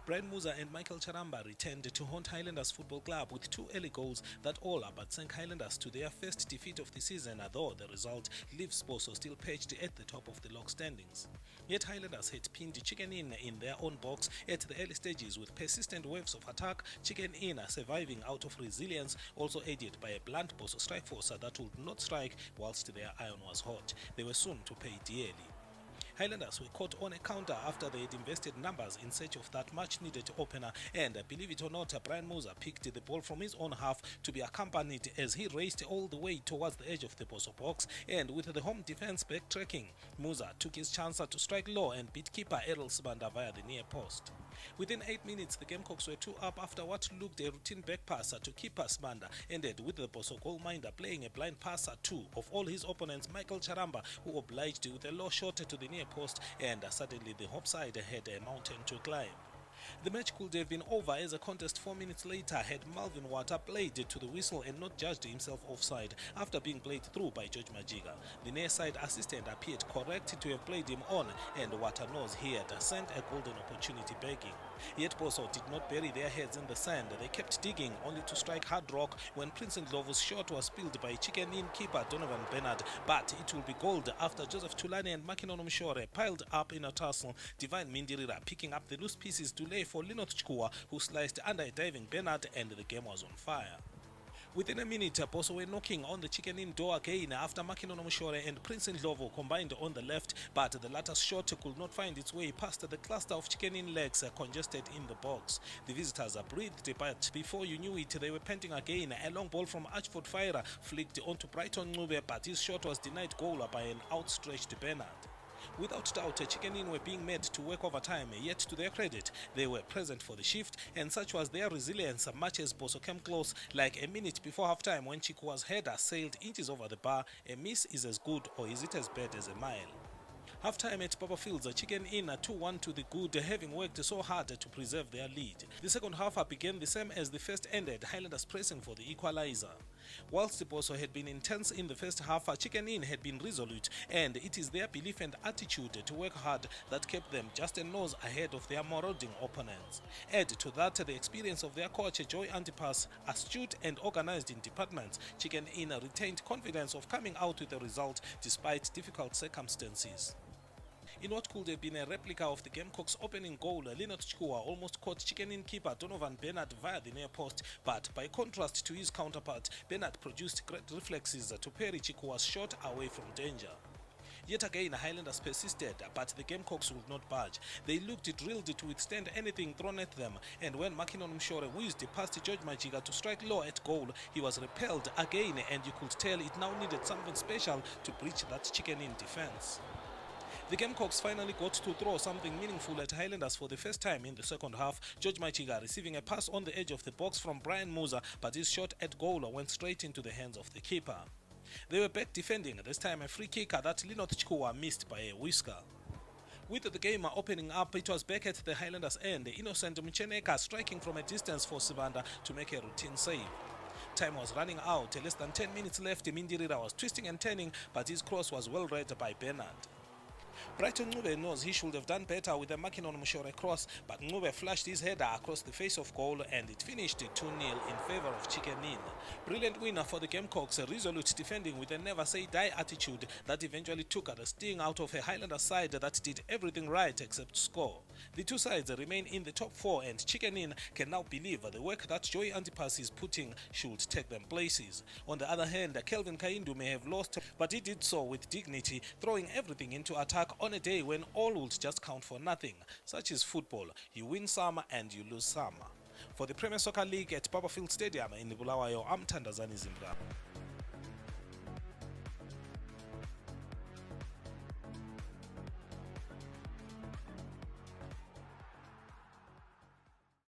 Brian Musa and Michael Charamba returned to haunt Highlanders Football Club with 2 early goals that all but sank Highlanders to their first defeat of the season, although the result leaves Boso still perched at the top of the log standings. Yet Highlanders had pinned Chicken Inn in their own box at the early stages with persistent waves of attack, Chicken Inn surviving out of resilience, also aided by a blunt Boso strike force that would not strike whilst their iron was hot. They were soon to pay dearly. Highlanders were caught on a counter after they had invested numbers in search of that much-needed opener, and believe it or not, Brian Musa picked the ball from his own half to be accompanied as he raced all the way towards the edge of the Boso box, and with the home defense backtracking, Musa took his chance to strike low and beat keeper Errol Sibanda via the near post. Within 8 minutes, the Gamecocks were 2 up after what looked a routine back passer to keeper Sibanda ended with the Boso goalminder playing a blind passer to, of all his opponents, Michael Charamba, who obliged with a low shot to the near post, and suddenly the home side had a mountain to climb. The match could have been over as a contest 4 minutes later had Malvin Water played to the whistle and not judged himself offside after being played through by George Majiga. The near side assistant appeared correct to have played him on, and Water knows he had sent a golden opportunity begging. Yet Boso did not bury their heads in the sand. They kept digging, only to strike hard rock when Prince Ndlovu's shot was spilled by Chicken Inn keeper Donovan Bernard, but it will be gold after Joseph Tulane and Makinono Mshore piled up in a tussle, Divine Mindirira picking up the loose pieces to lay for Linoth Chukua, who sliced under a diving Bernard, and the game was on fire. Within a minute, Boso were knocking on the Chicken Inn door again after Makinono Mshore and Prince Ndlovu combined on the left, but the latter's shot could not find its way past the cluster of Chicken Inn legs congested in the box. The visitors breathed, but before you knew it, they were panting again. A long ball from Archford Fire flicked onto Brighton Ncube, but his shot was denied goal by an outstretched Bernard. Without doubt, Chicken Inn were being made to work overtime, yet to their credit, they were present for the shift, and such was their resilience much as Boso came close, like a minute before halftime when Chikua's header sailed inches over the bar. A miss is as good, or is it as bad as a mile? Half-time at Papa Fields, Chicken Inn 2-1 to the good, having worked so hard to preserve their lead. The second half began the same as the first ended, Highlanders pressing for the equalizer. Whilst the Boso had been intense in the first half, Chicken Inn had been resolute, and it is their belief and attitude to work hard that kept them just a nose ahead of their marauding opponents. Add to that the experience of their coach Joy Antipas, astute and organized in departments. Chicken Inn retained confidence of coming out with a result despite difficult circumstances. In what could have been a replica of the Gamecocks' opening goal, Linoth Chukua almost caught Chicken Inn keeper Donovan Bernard via the near post, but by contrast to his counterpart, Bernard produced great reflexes to parry Chikua's shot away from danger. Yet again, Highlanders persisted, but the Gamecocks would not budge. They looked drilled to withstand anything thrown at them, and when Makinono Mshore whizzed past George Majiga to strike low at goal, he was repelled again, and you could tell it now needed something special to breach that Chicken Inn defense. The Gamecocks finally got to throw something meaningful at Highlanders for the first time in the second half, George Majiga receiving a pass on the edge of the box from Brian Musa, but his shot at goal went straight into the hands of the keeper. They were back defending, this time a free kicker that Linoth Chukua missed by a whisker. With the game opening up, it was back at the Highlanders' end, Innocent Mcheneka striking from a distance for Sibanda to make a routine save. Time was running out, less than 10 minutes left. Mindirira was twisting and turning, but his cross was well read by Bernard. Brighton Ncube knows he should have done better with a Makinono Mshore cross, but Ncube flashed his header across the face of goal, and it finished 2-0 in favour of Chicken Inn. Brilliant winner for the Gamecocks, resolute defending with a never-say-die attitude that eventually took the sting out of a Highlander side that did everything right except score. The two sides remain in the top 4, and Chicken Inn can now believe the work that Joy Antipas is putting should take them places. On the other hand, Kelvin Kaindu may have lost, but he did so with dignity, throwing everything into attack on a day when all would just count for nothing. Such is football. You win some and you lose some. For the Premier Soccer League at Papa Field Stadium in Bulawayo, I'm Thandazani Zimbwa.